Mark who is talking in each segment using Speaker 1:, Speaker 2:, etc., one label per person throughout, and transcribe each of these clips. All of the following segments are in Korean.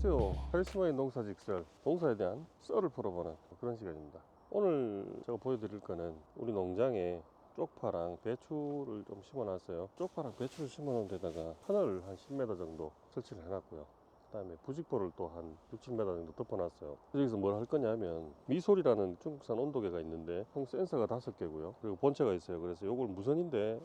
Speaker 1: 안녕하세요. 카리스마의 농사직설, 농사에 대한 썰을 풀어보는 그런 시간입니다. 오늘 제가 보여드릴 거는 우리 농장에 쪽파랑 배추를 좀 심어놨어요. 쪽파랑 배추를 심어놓은 데다가 하나를 한 10m 정도 설치를 해놨고요. 그 다음에 부직포를 또 한 6, 7m 정도 덮어놨어요. 여기서 뭘 할 거냐면 미솔이라는 중국산 온도계가 있는데 총 센서가 5개고요. 그리고 본체가 있어요. 그래서 요걸 무선인데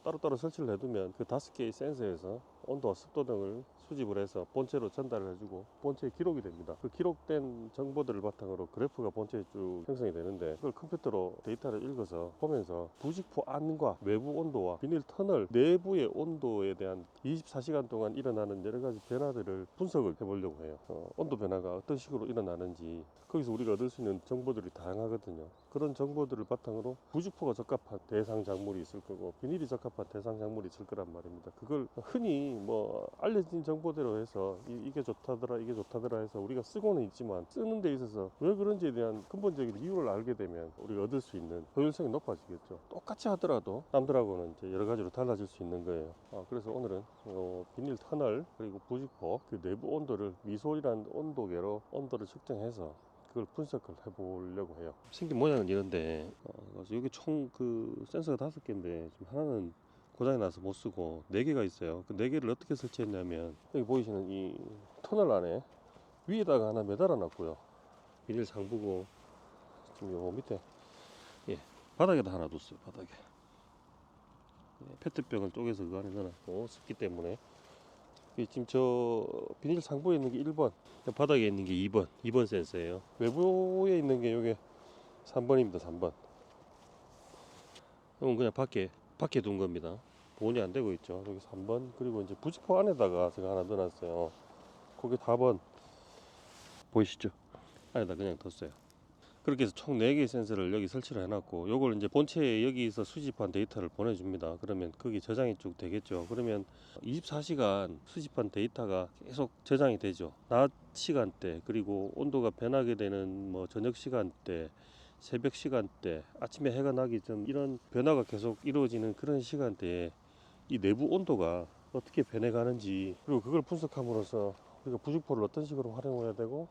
Speaker 1: 따로따로 설치를 해두면 그 5개의 센서에서 온도와 습도 등을 수집을 해서 본체로 전달을 해주고 본체에 기록이 됩니다. 그 기록된 정보들을 바탕으로 그래프가 본체에 쭉 형성이 되는데 그걸 컴퓨터로 데이터를 읽어서 보면서 부직포 안과 외부 온도와 비닐 터널 내부의 온도에 대한 24시간 동안 일어나는 여러 가지 변화들을 분석을 해보려고 해요. 온도 변화가 어떤 식으로 일어나는지 거기서 우리가 얻을 수 있는 정보들이 다양하거든요. 그런 정보들을 바탕으로 부직포가 적합한 대상 작물이 있을 거고 비닐이 적합한 대상 작물이 있을 거란 말입니다. 그걸 흔히 뭐 알려진 정보대로 해서 이게 좋다더라 이게 좋다더라 해서 우리가 쓰고는 있지만 쓰는 데 있어서 왜 그런지에 대한 근본적인 이유를 알게 되면 우리가 얻을 수 있는 효율성이 높아지겠죠. 똑같이 하더라도 남들하고는 이제 여러 가지로 달라질 수 있는 거예요. 그래서 오늘은 비닐 터널 그리고 부직포 그 내부 온도를 미솔이라는 온도계로 온도를 측정해서 그걸 분석을 해보려고 해요. 생긴 모양은 이런데 그래서 여기 총 그 센서가 5개인데 지금 하나는 고장이 나서 못 쓰고 4개가 있어요. 그 4개를 어떻게 설치했냐면 여기 보이시는 이 터널 안에 위에다가 하나 매달아 놨고요. 비닐 상부고 지금 요 밑에 바닥에다 하나 뒀어요. 바닥에 페트병을 쪼개서 그 안에 넣어놨고 습기 때문에 지금 저 비닐 상부에 있는 게 1번, 바닥에 있는 게 2번 센서예요. 외부에 있는 게 요게 3번입니다. 3번. 이건 그냥 밖에 둔 겁니다. 보온이 안 되고 있죠. 여기 3번. 그리고 이제 부직포 안에다가 제가 하나 넣어놨어요. 거기 4번 보이시죠? 안에다 그냥 뒀어요. 그렇게 해서 총 4개의 센서를 여기 설치를 해놨고 요걸 이제 본체에 여기서 수집한 데이터를 보내줍니다. 그러면 거기 저장이 쭉 되겠죠. 그러면 24시간 수집한 데이터가 계속 저장이 되죠. 낮 시간대 그리고 온도가 변하게 되는 뭐 저녁 시간대 새벽 시간대 아침에 해가 나기 전 이런 변화가 계속 이루어지는 그런 시간대에 이 내부 온도가 어떻게 변해가는지 그리고 그걸 분석함으로써 우리가 부직포를 어떤 식으로 활용해야 되고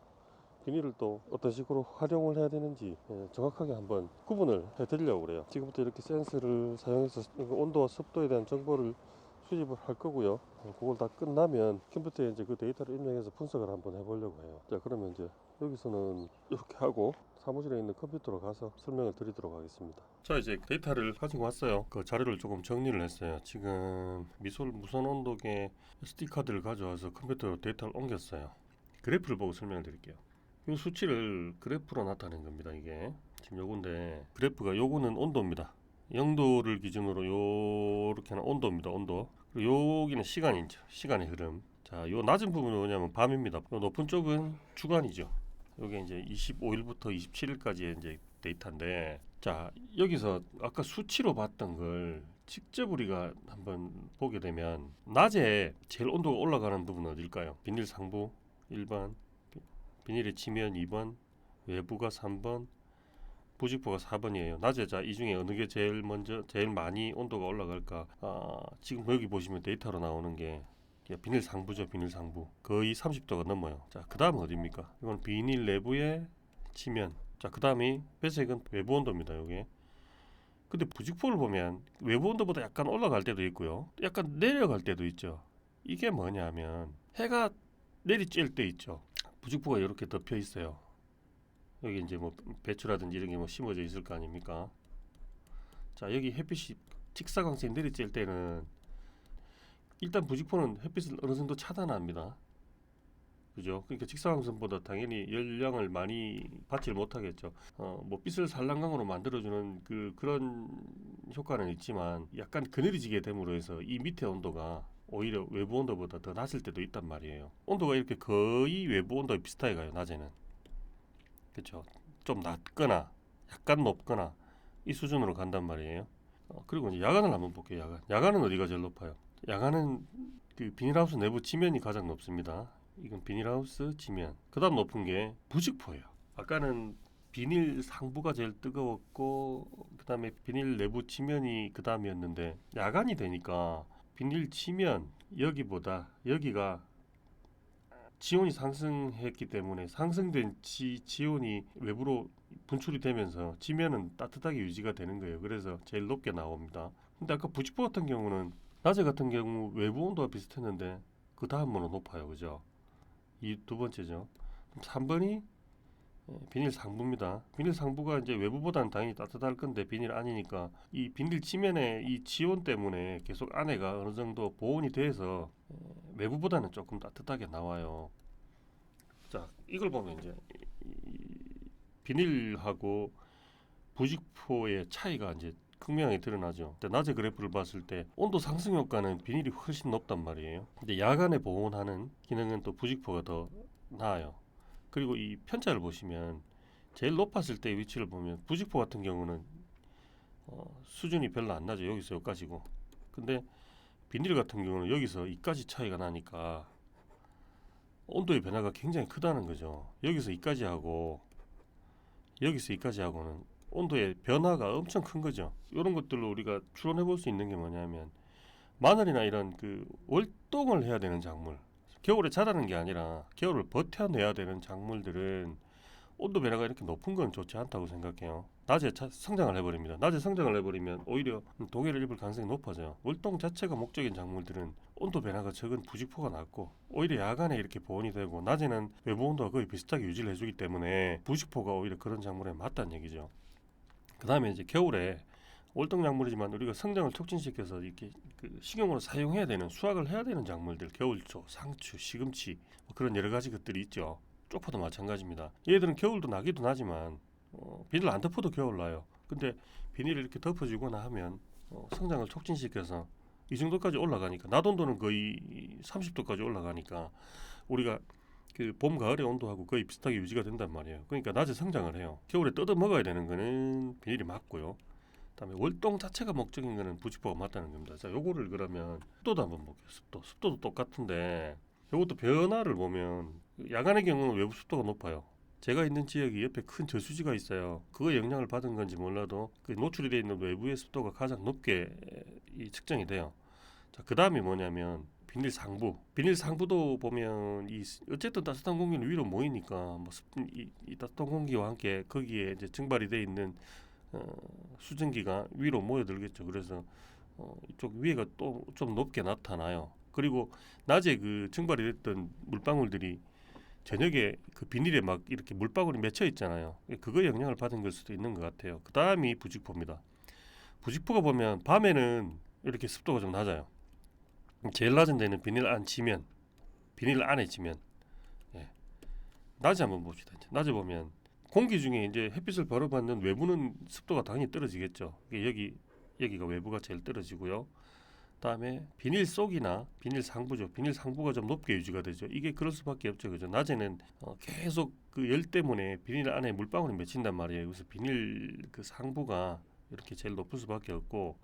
Speaker 1: 비닐을 또 어떤 식으로 활용을 해야 되는지 정확하게 한번 구분을 해 드리려고 그래요. 지금부터 이렇게 센서를 사용해서 온도와 습도에 대한 정보를 수집을 할 거고요. 그걸 다 끝나면 컴퓨터에 이제 그 데이터를 입력해서 분석을 한번 해보려고 해요. 자, 그러면 이제 여기서는 이렇게 하고 사무실에 있는 컴퓨터로 가서 설명을 드리도록 하겠습니다. 자, 이제 데이터를 가지고 왔어요. 그 자료를 조금 정리를 했어요. 지금 미솔 무선 온도계 SD 카드를 가져와서 컴퓨터로 데이터를 옮겼어요. 그래프를 보고 설명을 드릴게요. 이 수치를 그래프로 나타낸 겁니다. 이게 지금 요건데 그래프가 요거는 온도입니다. 0도를 기준으로 요렇게는 온도입니다. 온도. 그리고 여기는 시간이죠. 시간의 흐름. 자, 요 낮은 부분은 뭐냐면 밤입니다. 요 높은 쪽은 주간이죠. 요게 이제 25일부터 27일까지의 이제 데이터인데, 자, 여기서 아까 수치로 봤던 걸 직접 우리가 한번 보게 되면 낮에 제일 온도가 올라가는 부분은 어딜까요? 비닐 상부 1번, 비닐의 지면 2번, 외부가 3번, 부직포가 4번이에요. 낮에 자, 이 중에 어느 게 제일 많이 온도가 올라갈까? 지금 여기 보시면 데이터로 나오는 게 비닐 상부죠. 비닐 상부. 거의 30도가 넘어요. 자, 그 다음은 어디입니까? 이건 비닐 내부의 지면. 자, 그 다음이 회색은 외부 온도입니다. 요게. 근데 부직포를 보면 외부 온도보다 약간 올라갈 때도 있고요. 약간 내려갈 때도 있죠. 이게 뭐냐면 해가 내리쬐을 때 있죠. 부직포가 이렇게 덮여 있어요. 여기 이제 뭐 배추라든지 이런 게 뭐 심어져 있을 거 아닙니까? 자, 여기 햇빛이 직사광선이 내리쬐을 때는 일단 부직포는 햇빛을 어느 정도 차단합니다. 그죠? 그러니까 직사광선보다 당연히 열량을 많이 받지 못하겠죠. 뭐 빛을 살랑강으로 만들어주는 그런 효과는 있지만 약간 그늘지게 됨으로 해서 이 밑에 온도가 오히려 외부 온도보다 더 낮을 때도 있단 말이에요. 온도가 이렇게 거의 외부 온도에 비슷하게 가요. 낮에는. 그렇죠. 좀 낮거나 약간 높거나 이 수준으로 간단 말이에요. 그리고 이제 야간을 한번 볼게요. 야간은 어디가 제일 높아요? 야간은 그 비닐하우스 내부 지면이 가장 높습니다. 이건 비닐하우스 지면. 그 다음 높은 게 부직포예요. 아까는 비닐 상부가 제일 뜨거웠고 그 다음에 비닐 내부 지면이 그 다음이었는데 야간이 되니까 비닐 지면 여기보다 여기가 지온이 상승했기 때문에 상승된 지온이 외부로 분출이 되면서 지면은 따뜻하게 유지가 되는 거예요. 그래서 제일 높게 나옵니다. 근데 아까 부직포 같은 경우는 낮에 같은 경우 외부 온도가 비슷했는데 그 다음으로 높아요. 그죠? 이 두 번째죠. 3번이 비닐 상부입니다. 비닐 상부가 이제 외부보다는 당연히 따뜻할 건데 비닐 안이니까 이 비닐 지면의 이 지온 때문에 계속 안에가 어느 정도 보온이 돼서 외부보다는 조금 따뜻하게 나와요. 자, 이걸 보면 이제 비닐하고 부직포의 차이가 이제 극명하게 드러나죠. 근데 낮에 그래프를 봤을 때 온도 상승 효과는 비닐이 훨씬 높단 말이에요. 근데 야간에 보온하는 기능은 또 부직포가 더 나아요. 그리고 이 편차를 보시면 제일 높았을 때 위치를 보면 부직포 같은 경우는 수준이 별로 안 나죠. 여기서 여기까지고. 근데 비닐 같은 경우는 여기서 이까지 차이가 나니까 온도의 변화가 굉장히 크다는 거죠. 여기서 이까지 하고 여기서 이까지 하고는 온도의 변화가 엄청 큰 거죠. 이런 것들로 우리가 추론해 볼 수 있는 게 뭐냐면 마늘이나 이런 그 월동을 해야 되는 작물, 겨울에 자라는 게 아니라 겨울을 버텨내야 되는 작물들은 온도 변화가 이렇게 높은 건 좋지 않다고 생각해요. 낮에 성장을 해버립니다. 낮에 성장을 해버리면 오히려 동해를 입을 가능성이 높아져요. 월동 자체가 목적인 작물들은 온도 변화가 적은 부직포가 낫고 오히려 야간에 이렇게 보온이 되고 낮에는 외부 온도가 거의 비슷하게 유지를 해주기 때문에 부직포가 오히려 그런 작물에 맞다는 얘기죠. 그 다음에 이제 겨울에 월동 작물이지만 우리가 성장을 촉진시켜서 이렇게 그 식용으로 사용해야 되는 수확을 해야 되는 작물들, 겨울초, 상추, 시금치 뭐 그런 여러 가지 것들이 있죠. 쪽파도 마찬가지입니다. 얘들은 겨울도 나기도 나지만 비닐 안 덮어도 겨울 나요. 근데 비닐을 이렇게 덮어주거나 하면 성장을 촉진시켜서 이 정도까지 올라가니까 낮 온도는 거의 30도까지 올라가니까 우리가 그 봄 가을의 온도하고 거의 비슷하게 유지가 된단 말이에요. 그러니까 낮에 성장을 해요. 겨울에 뜯어 먹어야 되는 거는 비닐이 맞고요. 그다음에 월동 자체가 목적인 거는 부직포가 맞다는 겁니다. 자, 요거를 그러면 습도도 한번 볼게요. 습도도 똑같은데 요것도 변화를 보면 야간의 경우는 외부 습도가 높아요. 제가 있는 지역이 옆에 큰 저수지가 있어요. 그거 영향을 받은 건지 몰라도 그 노출이 되어 있는 외부의 습도가 가장 높게 이 측정이 돼요. 자, 그 다음이 뭐냐면 비닐 상부. 비닐 상부도 보면 이 어쨌든 따뜻한 공기는 위로 모이니까 뭐 이 따뜻한 공기와 함께 거기에 이제 증발이 되어 있는 수증기가 위로 모여들겠죠. 그래서 이쪽 위에가 또 좀 높게 나타나요. 그리고 낮에 그 증발이 됐던 물방울들이 저녁에 그 비닐에 막 이렇게 물방울이 맺혀 있잖아요. 그거 영향을 받은 걸 수도 있는 것 같아요. 그 다음이 부직포입니다. 부직포가 보면 밤에는 이렇게 습도가 좀 낮아요. 제일 낮은 데는 비닐 안 지면, 비닐 안에 지면. 예. 낮에 한번 봅시다. 이제 낮에 보면 공기 중에 이제 햇빛을 바로 받는 외부는 습도가 당연히 떨어지겠죠. 여기가 외부가 제일 떨어지고요. 그다음에 비닐 속이나 비닐 상부죠. 비닐 상부가 좀 높게 유지가 되죠. 이게 그럴 수밖에 없죠. 그죠? 낮에는 계속 그 열 때문에 비닐 안에 물방울이 맺힌단 말이에요. 그래서 비닐 그 상부가 이렇게 제일 높을 수밖에 없고,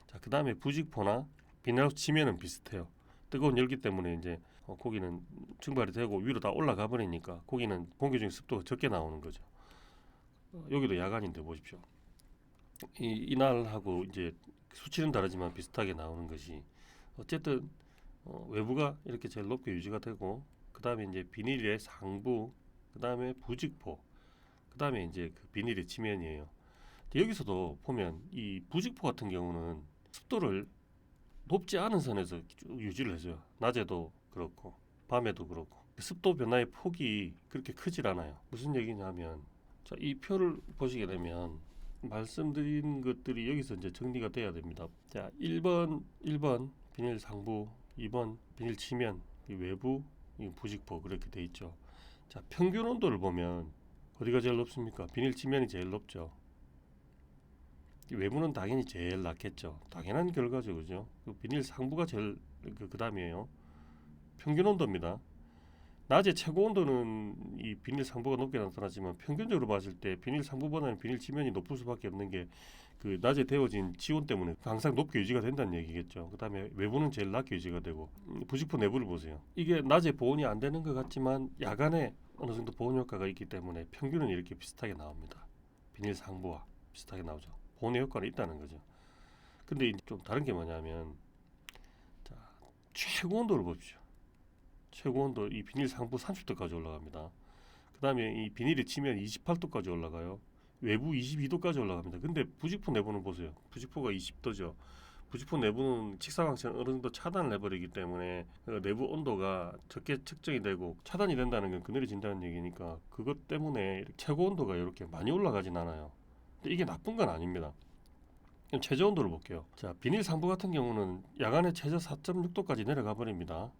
Speaker 1: 자, 그다음에 부직포나 비닐하고 지면은 비슷해요. 뜨거운 열기 때문에 이제 고기는 증발이 되고 위로 다 올라가 버리니까 고기는 공기 중에 습도가 적게 나오는 거죠. 여기도 야간인데 보십시오. 이날하고 이제 수치는 다르지만 비슷하게 나오는 것이 어쨌든 외부가 이렇게 제일 높게 유지가 되고 그 다음에 이제 비닐의 상부, 그 다음에 부직포, 그 다음에 이제 그 비닐의 지면이에요. 여기서도 보면 이 부직포 같은 경우는 습도를 높지 않은 선에서 쭉 유지를 해줘요. 낮에도 그렇고 밤에도 그렇고 습도 변화의 폭이 그렇게 크질 않아요. 무슨 얘기냐면 자, 이 표를 보시게 되면 말씀드린 것들이 여기서 이제 정리가 돼야 됩니다. 자, 1번 비닐 상부, 2번 비닐 치면, 이 외부, 이 부직포 그렇게 돼 있죠. 자, 평균 온도를 보면 어디가 제일 높습니까? 비닐 치면이 제일 높죠. 외부는 당연히 제일 낮겠죠. 당연한 결과죠, 그죠? 비닐 상부가 제일 그 다음이에요. 평균 온도입니다. 낮에 최고 온도는 이 비닐 상부가 높게 나타나지만 평균적으로 봤을 때 비닐 상부보다는 비닐 지면이 높을 수밖에 없는 게 그 낮에 데워진 지온 때문에 항상 높게 유지가 된다는 얘기겠죠. 그 다음에 외부는 제일 낮게 유지가 되고 부직포 내부를 보세요. 이게 낮에 보온이 안 되는 것 같지만 야간에 어느 정도 보온 효과가 있기 때문에 평균은 이렇게 비슷하게 나옵니다. 비닐 상부와 비슷하게 나오죠. 보온의 효과는 있다는 거죠. 근데 좀 다른 게 뭐냐면 자, 최고 온도를 보십시오. 최고 온도 이 비닐 상부 30도까지 올라갑니다. 그 다음에 이 비닐이 치면 28도까지 올라가요. 외부 22도까지 올라갑니다. 근데 부직포 내부는 보세요. 부직포가 20도죠. 부직포 내부는 직사광선 어느 정도 차단을 해버리기 때문에 그 내부 온도가 적게 측정이 되고 차단이 된다는 건 그늘이 진다는 얘기니까 그것 때문에 최고 온도가 이렇게 많이 올라가진 않아요. 근데 이게 나쁜 건 아닙니다. 그럼 최저 온도를 볼게요. 자, 비닐 상부 같은 경우는 야간에 최저 4.6도까지 내려가 버립니다.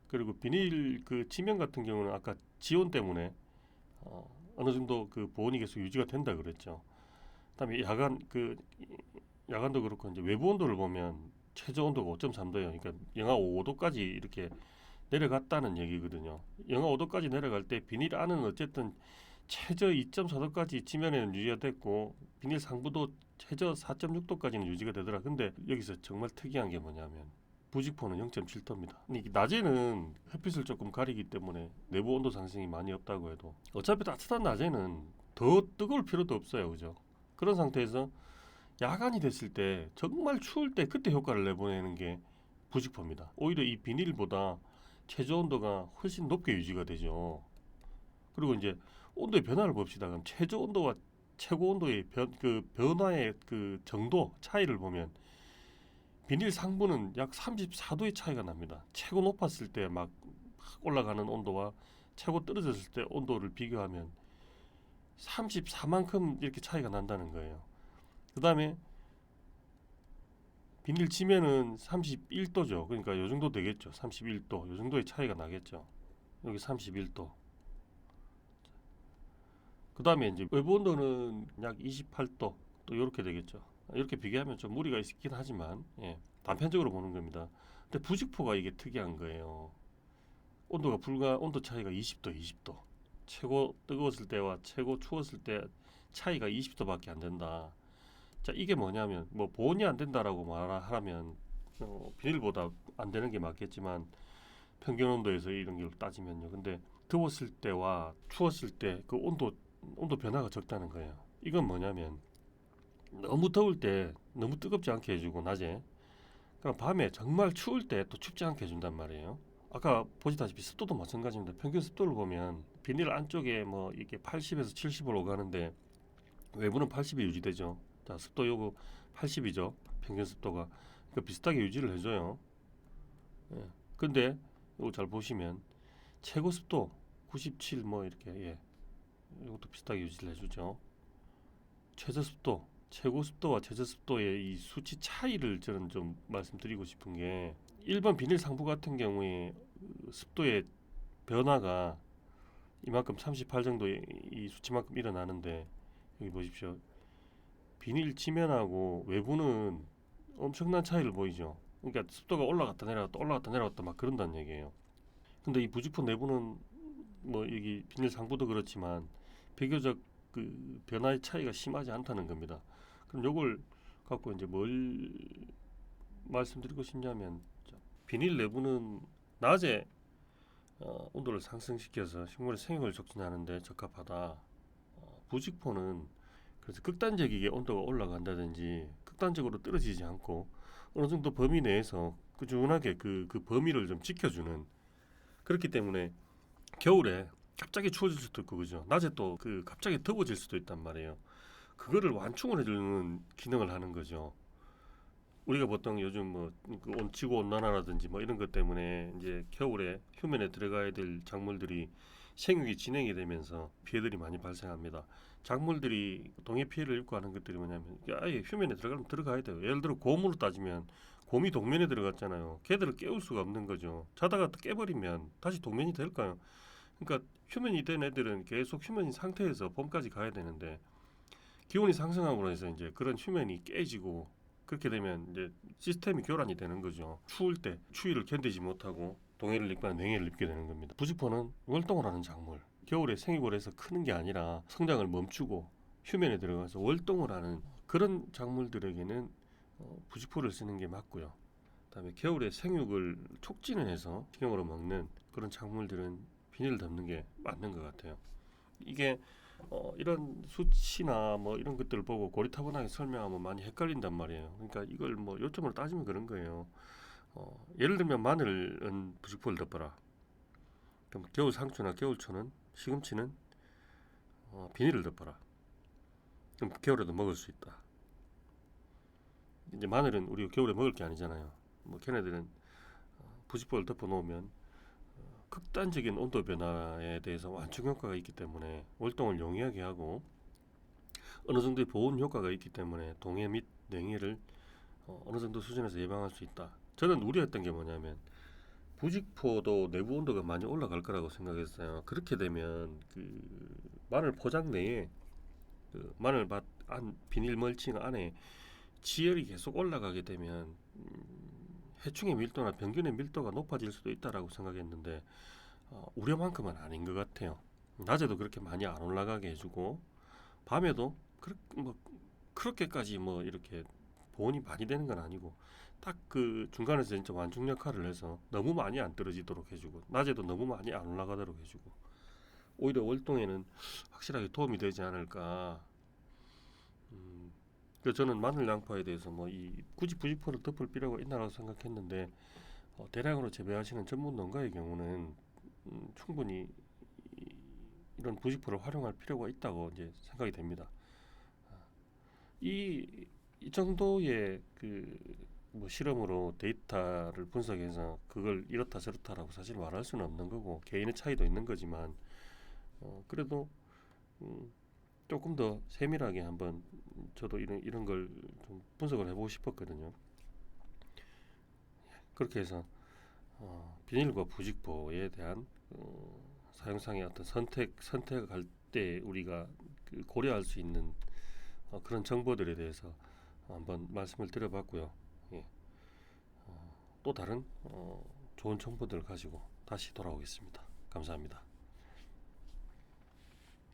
Speaker 1: 그리고 비닐 그 지면 같은 경우는 아까 지온 때문에 어느 정도 그 보온이 계속 유지가 된다 그랬죠. 그다음에 야간도 그렇고 이제 외부 온도를 보면 최저 온도가 5.3도예요. 그러니까 영하 5도까지 이렇게 내려갔다는 얘기거든요. 영하 5도까지 내려갈 때 비닐 안은 어쨌든 최저 2.4도까지 지면에는 유지가 됐고 비닐 상부도 최저 4.6도까지는 유지가 되더라. 근데 여기서 정말 특이한 게 뭐냐면 부직포는 0.7도입니다. 낮에는 햇빛을 조금 가리기 때문에 내부 온도 상승이 많이 없다고 해도 어차피 따뜻한 낮에는 더 뜨거울 필요도 없어요. 그죠? 그런 상태에서 야간이 됐을 때 정말 추울 때 그때 효과를 내보내는 게 부직포입니다. 오히려 이 비닐보다 최저 온도가 훨씬 높게 유지가 되죠. 그리고 이제 온도의 변화를 봅시다. 그럼 최저 온도와 최고 온도의 변화의 그 정도 차이를 보면 비닐 상부는 약 34도의 차이가 납니다. 최고 높았을 때 막 올라가는 온도와 최고 떨어졌을 때 온도를 비교하면 34만큼 이렇게 차이가 난다는 거예요. 그 다음에 비닐 지면은 31도죠. 그러니까 요 정도 되겠죠. 31도. 요 정도의 차이가 나겠죠. 여기 31도. 그 다음에 이제 외부 온도는 약 28도. 또 이렇게 되겠죠. 이렇게 비교하면 좀 무리가 있긴 하지만 단편적으로 보는 겁니다. 근데 부직포가 이게 특이한 거예요. 온도 차이가 20도. 최고 뜨거웠을 때와 최고 추웠을 때 차이가 20도밖에 안 된다. 자, 이게 뭐냐면 뭐 보온이 안 된다라고 말하면 비닐보다 안 되는 게 맞겠지만 평균 온도에서 이런 걸 따지면요. 근데 더웠을 때와 추웠을 때 그 온도 변화가 적다는 거예요. 이건 뭐냐면 너무 더울 때 너무 뜨겁지 않게 해주고 낮에 그러니까 밤에 정말 추울 때 또 춥지 않게 해준단 말이에요. 아까 보시다시피 습도도 마찬가지입니다. 평균 습도를 보면 비닐 안쪽에 뭐 이게 80에서 70으로 가는데 외부는 80이 유지되죠. 자, 습도 요거 80이죠. 평균 습도가. 그러니까 비슷하게 유지를 해줘요. 예. 근데 이거 잘 보시면 최고 습도 97 뭐 이렇게 이것도 비슷하게 유지를 해주죠. 최저 습도, 최고 습도와 최저 습도의 이 수치 차이를 저는 좀 말씀드리고 싶은 게 일반 비닐 상부 같은 경우에 습도의 변화가 이만큼 38 정도의 이 수치만큼 일어나는데 여기 보십시오. 비닐 지면하고 외부는 엄청난 차이를 보이죠. 그러니까 습도가 올라갔다 내려갔다 막 그런다는 얘기예요. 근데 이 부직포 내부는 뭐 여기 비닐 상부도 그렇지만 비교적 그 변화의 차이가 심하지 않다는 겁니다. 그럼 요걸 갖고 이제 뭘 말씀드리고 싶냐면 비닐 내부는 낮에 온도를 상승시켜서 식물의 생육을 촉진하는데 적합하다. 부직포는 그래서 극단적이게 온도가 올라간다든지 극단적으로 떨어지지 않고 어느 정도 범위 내에서 꾸준하게 그 범위를 좀 지켜주는 그렇기 때문에 겨울에 갑자기 추워질 수도 있고 그죠. 낮에 또 그 갑자기 더워질 수도 있단 말이에요. 그거를 완충을 해주는 기능을 하는 거죠. 우리가 보통 요즘 뭐그 지구 온난화라든지 뭐 이런 것 때문에 이제 겨울에 휴면에 들어가야 될 작물들이 생육이 진행이 되면서 피해들이 많이 발생합니다. 작물들이 동해 피해를 입고 하는 것들이 뭐냐면 아예 휴면에 들어가면 들어가야 돼요. 예를 들어 곰으로 따지면 곰이 동면에 들어갔잖아요. 걔들을 깨울 수가 없는 거죠. 자다가 또 깨버리면 다시 동면이 될까요? 그러니까 휴면이 된 애들은 계속 휴면인 상태에서 봄까지 가야 되는데 기온이 상승함으로 해서 이제 그런 휴면이 깨지고 그렇게 되면 이제 시스템이 교란이 되는 거죠. 추울 때 추위를 견디지 못하고 동해를 입거나 냉해를 입게 되는 겁니다. 부직포는 월동을 하는 작물. 겨울에 생육을 해서 크는 게 아니라 성장을 멈추고 휴면에 들어가서 월동을 하는 그런 작물들에게는 부직포를 쓰는 게 맞고요. 그다음에 겨울에 생육을 촉진을 해서 식용으로 먹는 그런 작물들은 비닐을 덮는 게 맞는 것 같아요. 이게 이런 수치나 뭐 이런 것들을 보고 고리타분하게 설명하면 많이 헷갈린단 말이에요. 그러니까 이걸 뭐 요점을 따지면 그런 거예요. 예를 들면 마늘은 부직포를 덮어라. 그럼 겨울 상추나 겨울초는 시금치는 비닐을 덮어라. 그럼 겨울에도 먹을 수 있다. 이제 마늘은 우리가 겨울에 먹을 게 아니잖아요. 뭐 걔네들은 부직포를 덮어 놓으면 극단적인 온도 변화에 대해서 완충 효과가 있기 때문에 월동을 용이하게 하고 어느 정도의 보온 효과가 있기 때문에 동해 및 냉해를 어느 정도 수준에서 예방할 수 있다. 저는 우려했던 게 뭐냐면 부직포도 내부 온도가 많이 올라갈 거라고 생각했어요. 그렇게 되면 그 마늘 포장 내에 그 마늘밭 안 비닐 멀칭 안에 지열이 계속 올라가게 되면 해충의 밀도나 병균의 밀도가 높아질 수도 있다라고 생각했는데 우려만큼은 아닌 것 같아요. 낮에도 그렇게 많이 안 올라가게 해주고 밤에도 그렇게까지 뭐 이렇게 보온이 많이 되는 건 아니고 딱 그 중간에서 진짜 완충 역할을 해서 너무 많이 안 떨어지도록 해주고 낮에도 너무 많이 안 올라가도록 해주고 오히려 월동에는 확실하게 도움이 되지 않을까. 그래서 저는 마늘 양파에 대해서 뭐 이 굳이 부직포를 덮을 필요가 있나라고 생각했는데 대량으로 재배하시는 전문 농가의 경우는 충분히 이런 부직포를 활용할 필요가 있다고 이제 생각이 됩니다. 이 정도의 그 뭐 실험으로 데이터를 분석해서 그걸 이렇다 저렇다라고 사실 말할 수는 없는 거고 개인의 차이도 있는 거지만 그래도 조금 더 세밀하게 한번 저도 이런 걸 좀 분석을 해보고 싶었거든요. 그렇게 해서 비닐과 부직포에 대한 사용상의 어떤 선택할 때 우리가 그 고려할 수 있는 그런 정보들에 대해서 한번 말씀을 드려봤고요. 예. 또 다른 좋은 정보들을 가지고 다시 돌아오겠습니다. 감사합니다.